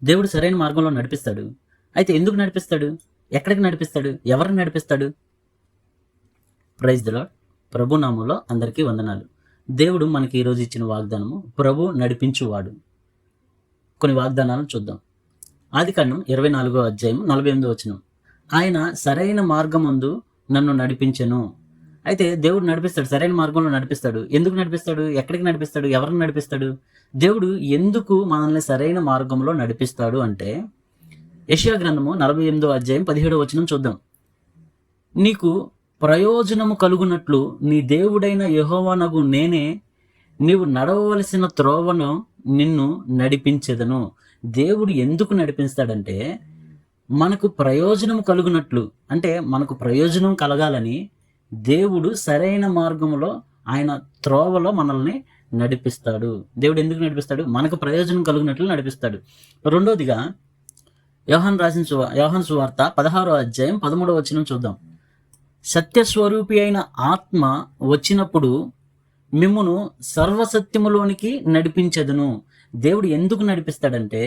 దేవుడు సరైన మార్గంలో నడిపిస్తాడు. అయితే ఎందుకు నడిపిస్తాడు? ఎక్కడికి నడిపిస్తాడు? ఎవరిని నడిపిస్తాడు? Praise the lord. ప్రభు నామములో అందరికీ వందనాలు. దేవుడు మనకి ఈరోజు ఇచ్చిన వాగ్దానము, ప్రభు నడిపించువాడు. కొన్ని వాగ్దానాలను చూద్దాం. ఆదికాండం 24వ అధ్యాయం 48వ వచనం. ఆయన సరైన మార్గమందు నన్ను నడిపించెను. అయితే దేవుడు నడిపిస్తాడు, సరైన మార్గంలో నడిపిస్తాడు. ఎందుకు నడిపిస్తాడు? ఎక్కడికి నడిపిస్తాడు? ఎవరిని నడిపిస్తాడు? దేవుడు ఎందుకు మనల్ని సరైన మార్గంలో నడిపిస్తాడు అంటే, యెషయా గ్రంథము 48వ అధ్యాయం 17వ వచనం చూద్దాం. నీకు ప్రయోజనము కలుగునట్లు నీ దేవుడైన యెహోవానగు నేనే నీవు నడవవలసిన త్రోవను నిన్ను నడిపించెదను. దేవుడు ఎందుకు నడిపిస్తాడంటే, మనకు ప్రయోజనం కలుగునట్లు, అంటే మనకు ప్రయోజనం కలగాలని దేవుడు సరైన మార్గంలో, ఆయన త్రోవలో మనల్ని నడిపిస్తాడు. దేవుడు ఎందుకు నడిపిస్తాడు? మనకు ప్రయోజనం కలుగునట్లు నడిపిస్తాడు. రెండోదిగా యోహాను సువార్త 16వ అధ్యాయం 13వ వచనం చూద్దాం. సత్యస్వరూపి అయిన ఆత్మ వచ్చినప్పుడు మిమ్మును సర్వసత్యములోనికి నడిపించెదను. దేవుడు ఎందుకు నడిపిస్తాడంటే,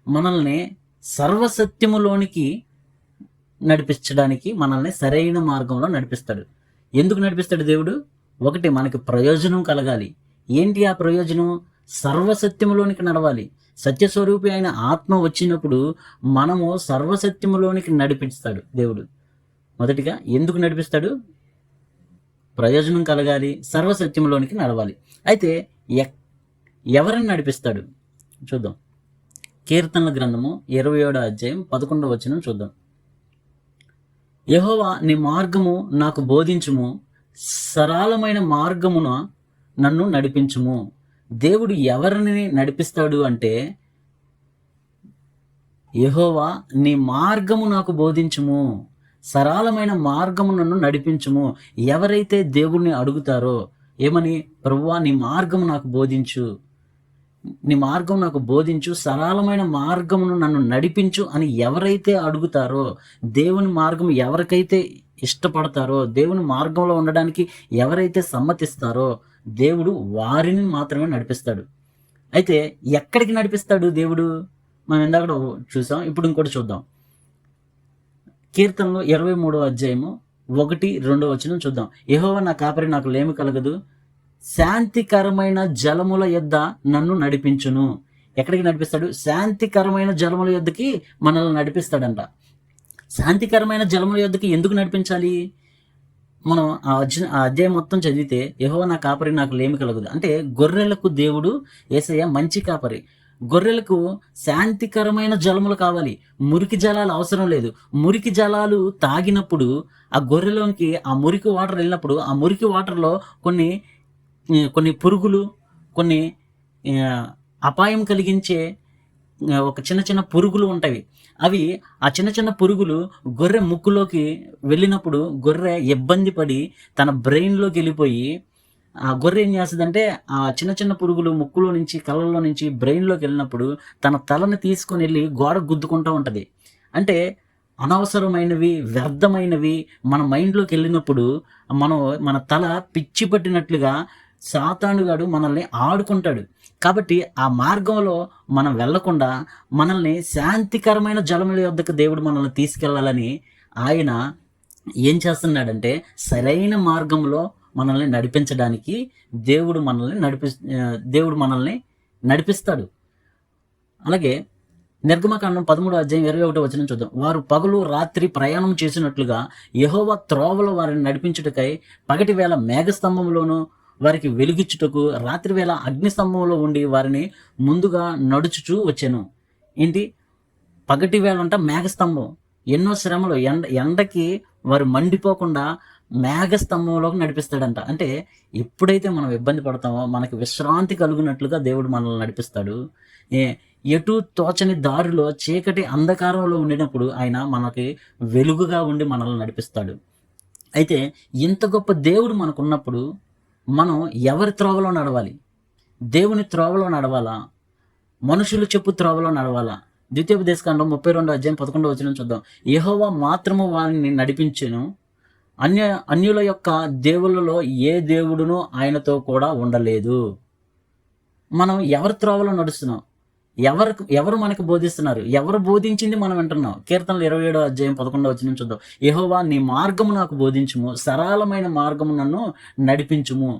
మనల్ని సర్వసత్యములోనికి నడిపించడానికి, మనల్ని సరైన మార్గంలో నడిపిస్తాడు. ఎందుకు నడిపిస్తాడు దేవుడు? ఒకటి, మనకి ప్రయోజనం కలగాలి. ఏంటి ఆ ప్రయోజనం? సర్వసత్యములోనికి నడవాలి. సత్యస్వరూపి అయిన ఆత్మ వచ్చినప్పుడు మనము సర్వసత్యములోనికి నడిపిస్తాడు దేవుడు. మొదటిగా ఎందుకు నడిపిస్తాడు? ప్రయోజనం కలగాలి, సర్వసత్యంలోనికి నడవాలి. అయితే ఎవరిని నడిపిస్తాడు చూద్దాం. కీర్తనల గ్రంథము 27వ అధ్యాయం 11వ వచనం చూద్దాం. యెహోవా నీ మార్గము నాకు బోధించుము, సరళమైన మార్గమున నన్ను నడిపించుము. దేవుడు ఎవరిని నడిపిస్తాడు అంటే, యెహోవా నీ మార్గము నాకు బోధించుము, సరళమైన మార్గము నన్ను నడిపించుము. ఎవరైతే దేవుణ్ణి అడుగుతారో, ఏమని? ప్రభువా నీ మార్గము నాకు బోధించు, నీ మార్గం నాకు బోధించు, సరళమైన మార్గమును నన్ను నడిపించు అని ఎవరైతే అడుగుతారో, దేవుని మార్గం ఎవరికైతే ఇష్టపడతారో, దేవుని మార్గంలో ఉండడానికి ఎవరైతే సమ్మతిస్తారో, దేవుడు వారిని మాత్రమే నడిపిస్తాడు. అయితే ఎక్కడికి నడిపిస్తాడు దేవుడు? మనం ఇందాక చూసాం, ఇప్పుడు ఇంకోటి చూద్దాం. కీర్తనలో 23వ అధ్యాయము 1-2 వచనం చూద్దాం. యెహోవా నా కాపరి, నాకు లేమి కలగదు, శాంతికరమైన జలముల యొద్ద నన్ను నడిపించును. ఎక్కడికి నడిపిస్తాడు? శాంతికరమైన జలముల యొద్దకి మనల్ని నడిపిస్తాడంట. శాంతికరమైన జలముల యొద్దకి ఎందుకు నడిపించాలి? మనం ఆ అధ్యాయం మొత్తం చదివితే, యెహోవా నా కాపరి, నాకు లేమి కలగదు అంటే, గొర్రెలకు దేవుడు యేసయ్య మంచి కాపరి. గొర్రెలకు శాంతికరమైన జలములు కావాలి, మురికి జలాలు అవసరం లేదు. మురికి జలాలు తాగినప్పుడు ఆ గొర్రెలోనికి ఆ మురికి వాటర్ వెళ్ళినప్పుడు, ఆ మురికి వాటర్లో కొన్ని పురుగులు, కొన్ని అపాయం కలిగించే ఒక చిన్న చిన్న పురుగులు ఉంటాయి. అవి, ఆ చిన్న చిన్న పురుగులు గొర్రె ముక్కులోకి వెళ్ళినప్పుడు గొర్రె ఇబ్బంది పడి తన బ్రెయిన్లోకి వెళ్ళిపోయి, ఆ గొర్రె ఏం చేస్తుందంటే, ఆ చిన్న చిన్న పురుగులు ముక్కులో నుంచి, కళ్ళల్లో నుంచి బ్రెయిన్లోకి వెళ్ళినప్పుడు తన తలని తీసుకొని వెళ్ళి గోడ గుద్దుకుంటూ ఉంటుంది. అంటే అనవసరమైనవి, వ్యర్థమైనవి మన మైండ్లోకి వెళ్ళినప్పుడు మన తల పిచ్చి పట్టినట్లుగా సాతానుగాడు మనల్ని ఆడుకుంటాడు. కాబట్టి ఆ మార్గంలో మనం వెళ్లకుండా మనల్ని శాంతికరమైన జలముల యొద్దకు దేవుడు మనల్ని తీసుకెళ్లాలని ఆయన ఏం చేస్తున్నాడంటే, సరైన మార్గంలో మనల్ని నడిపించడానికి దేవుడు మనల్ని నడిపిస్తాడు. అలాగే నిర్గమకాండం 13వ అధ్యాయం 21వ వచనం చూద్దాం. వారు పగలు రాత్రి ప్రయాణం చేసినట్లుగా యెహోవా త్రోవలో వారిని నడిపించుటకై పగటి వేళ మేఘస్తంభంలోను వారికి వెలుగిచ్చుటకు రాత్రి వేళ అగ్నిస్తంభంలో ఉండి వారిని ముందుగా నడుచుచూ వచ్చాను. ఏంటి? పగటి వేళ అంట మేఘస్తంభం. ఎన్నో శ్రమలు, ఎండకి వారు మండిపోకుండా మేఘస్తంభంలోకి నడిపిస్తాడంట. అంటే ఎప్పుడైతే మనం ఇబ్బంది పడతామో, మనకి విశ్రాంతి కలుగునట్లుగా దేవుడు మనల్ని నడిపిస్తాడు. ఎటు తోచని దారిలో చీకటి అంధకారంలో ఉండినప్పుడు ఆయన మనకి వెలుగుగా ఉండి మనల్ని నడిపిస్తాడు. అయితే ఇంత గొప్ప దేవుడు మనకున్నప్పుడు మనం ఎవరి త్రోవలో నడవాలి? దేవుని త్రోవలో నడవాలా? మనుషులు చెప్పు త్రోవలో నడవాలా? ద్వితీయోపదేశకాండం 32వ అధ్యాయం 11వ వచనం చూద్దాం. యెహోవా మాత్రము వారిని నడిపించెను, అన్యుల యొక్క దేవుళ్ళలో ఏ దేవుడునూ ఆయనతో కూడా ఉండలేదు. మనం ఎవరి త్రోవలో నడుస్తున్నాం? ఎవరు మనకు బోధిస్తున్నారు? ఎవరు బోధించింది మనం వింటున్నాం? కీర్తనలు 27వ అధ్యాయం 11వ వచనం చూద్దాం. యెహోవా నీ మార్గము నాకు బోధించుము, సరళమైన మార్గము నన్ను నడిపించుము.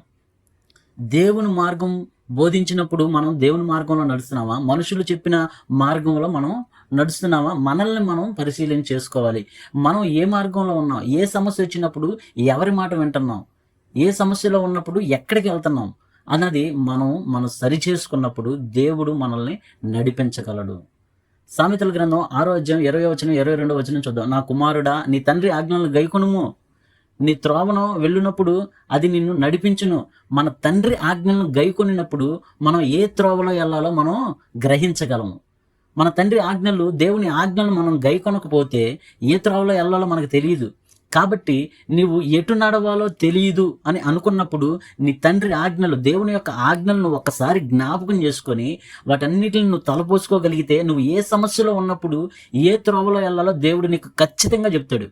దేవుని మార్గం బోధించినప్పుడు మనం దేవుని మార్గంలో నడుస్తున్నామా? మనుషులు చెప్పిన మార్గంలో మనం నడుస్తున్నామా? మనల్ని మనం పరిశీలన చేసుకోవాలి. మనం ఏ మార్గంలో ఉన్నాం? ఏ సమస్య వచ్చినప్పుడు ఎవరి మాట వింటున్నాం? ఏ సమస్యలో ఉన్నప్పుడు ఎక్కడికి వెళ్తున్నాం అన్నది మనం సరి చేసుకున్నప్పుడు దేవుడు మనల్ని నడిపించగలడు. సామెతల గ్రంథం 6వ అధ్యాయం 20వ వచనం 22వ వచనం చూద్దాం. నా కుమారుడా నీ తండ్రి ఆజ్ఞలను గైకొనుము, నీ త్రోవను వెళ్ళినప్పుడు అది నిన్ను నడిపించును. మన తండ్రి ఆజ్ఞలను గైకొనినప్పుడు మనం ఏ త్రోవలో వెళ్ళాలో మనం గ్రహించగలము. మన తండ్రి ఆజ్ఞలు, దేవుని ఆజ్ఞలు మనం గైకొనకపోతే ఏ త్రోవలో వెళ్ళాలో మనకు తెలియదు. కాబట్టి నీవు ఎటు నడవాలో తెలియదు అని అనుకున్నప్పుడు నీ తండ్రి ఆజ్ఞలు, దేవుని యొక్క ఆజ్ఞలను ఒక్కసారి జ్ఞాపకం చేసుకొని వాటన్నిటిని నువ్వు తలపోసుకోగలిగితే నువ్వు ఏ సమస్యలో ఉన్నప్పుడు ఏ త్రోవలో వెళ్ళాలో దేవుడు నీకు ఖచ్చితంగా చెప్తాడు.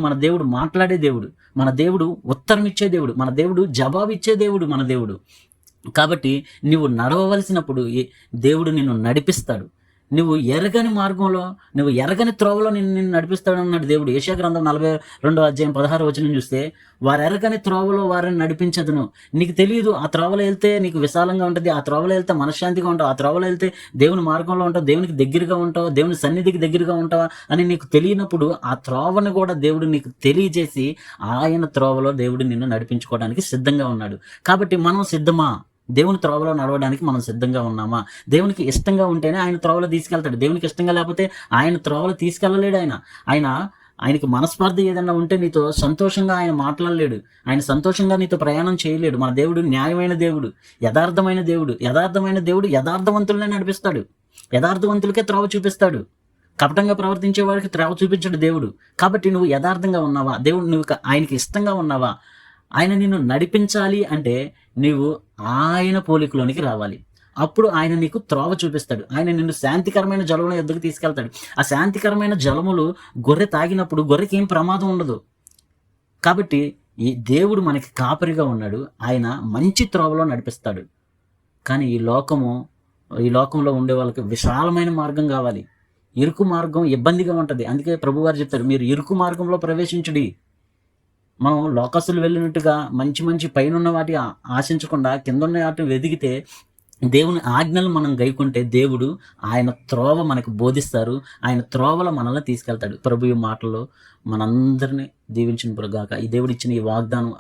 మన దేవుడు మాట్లాడే దేవుడు, మన దేవుడు ఉత్తరం ఇచ్చే దేవుడు, మన దేవుడు జవాబు ఇచ్చే దేవుడు, మన దేవుడు. కాబట్టి నువ్వు నడవవలసినప్పుడు దేవుడు నిన్ను నడిపిస్తాడు. నువ్వు ఎరగని మార్గంలో, నువ్వు ఎరగని త్రోవలో నిన్ను నడిపిస్తాడన్నాడు దేవుడు. యెషయా గ్రంథం 42వ అధ్యాయం 16వ వచనం చూస్తే, వారు ఎరగని త్రోవలో వారిని నడిపించదును. నీకు తెలియదు ఆ త్రోవలో వెళ్తే నీకు విశాలంగా ఉంటుంది, ఆ త్రోవలో వెళ్తే మనశ్శాంతిగా ఉంటావు, ఆ త్రోవలో వెళ్తే దేవుని మార్గంలో ఉంటావు, దేవునికి దగ్గరగా ఉంటావు, దేవుని సన్నిధికి దగ్గరగా ఉంటావా అని నీకు తెలియనప్పుడు ఆ త్రోవను కూడా దేవుడు నీకు తెలియజేసి ఆయన త్రోవలో దేవుడు నిన్ను నడిపించుకోవడానికి సిద్ధంగా ఉన్నాడు. కాబట్టి మనం సిద్ధమా? దేవుని త్రోవలో నడవడానికి మనం సిద్ధంగా ఉన్నామా? దేవునికి ఇష్టంగా ఉంటేనే ఆయన త్రోవలో తీసుకెళ్తాడు. దేవునికి ఇష్టంగా లేకపోతే ఆయన త్రోవలో తీసుకెళ్ళలేడు. ఆయనకి మనస్పార్థ ఏదైనా ఉంటే నీతో సంతోషంగా ఆయన మాట్లాడలేడు. ఆయన సంతోషంగా నీతో ప్రయాణం చేయలేడు. మన దేవుడు న్యాయమైన దేవుడు, యథార్థమైన దేవుడు యథార్థవంతులనే నడిపిస్తాడు. యథార్థవంతులకే త్రోవ చూపిస్తాడు. కపటంగా ప్రవర్తించే వాడికి త్రోవ చూపించడు దేవుడు. కాబట్టి నువ్వు యథార్థంగా ఉన్నావా? నువ్వు ఆయనకి ఇష్టంగా ఉన్నావా? ఆయన నిన్ను నడిపించాలి అంటే నీవు ఆయన పోలికలోనికి రావాలి. అప్పుడు ఆయన నీకు త్రోవ చూపిస్తాడు. ఆయన నిన్ను శాంతికరమైన జలముల యొద్దకు తీసుకెళ్తాడు. ఆ శాంతికరమైన జలములు గొర్రె తాగినప్పుడు గొర్రెకి ఏం ప్రమాదం ఉండదు. కాబట్టి ఈ దేవుడు మనకి కాపరిగా ఉన్నాడు. ఆయన మంచి త్రోవలో నడిపిస్తాడు. కానీ ఈ లోకంలో ఉండే వాళ్ళకి విశాలమైన మార్గం కావాలి. ఇరుకు మార్గం ఇబ్బందిగా ఉంటుంది. అందుకే ప్రభువారు చెప్తారు, మీరు ఇరుకు మార్గంలో ప్రవేశించుడి. మనం లోకస్తులు వెళ్ళినట్టుగా మంచి పైనున్న వాటి ఆశించకుండా కిందన్న వాటిని వెదిగితే, దేవుని ఆజ్ఞలు మనం గైకుంటే దేవుడు ఆయన త్రోవ మనకు బోధిస్తారు. ఆయన త్రోవలో మనల్ని తీసుకెళ్తాడు. ప్రభు ఈ మాటల్లో మనందరినీ దీవించిన గాక. ఈ దేవుడు ఇచ్చిన ఈ వాగ్దానం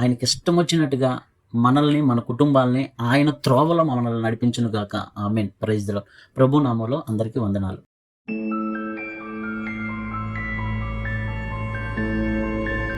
ఆయనకి ఇష్టం వచ్చినట్టుగా మనల్ని, మన కుటుంబాలని ఆయన త్రోవలో మనల్ని నడిపించును గాక. ఆమేన్. Praise the lord. ప్రభు నామములో అందరికీ వందనాలు.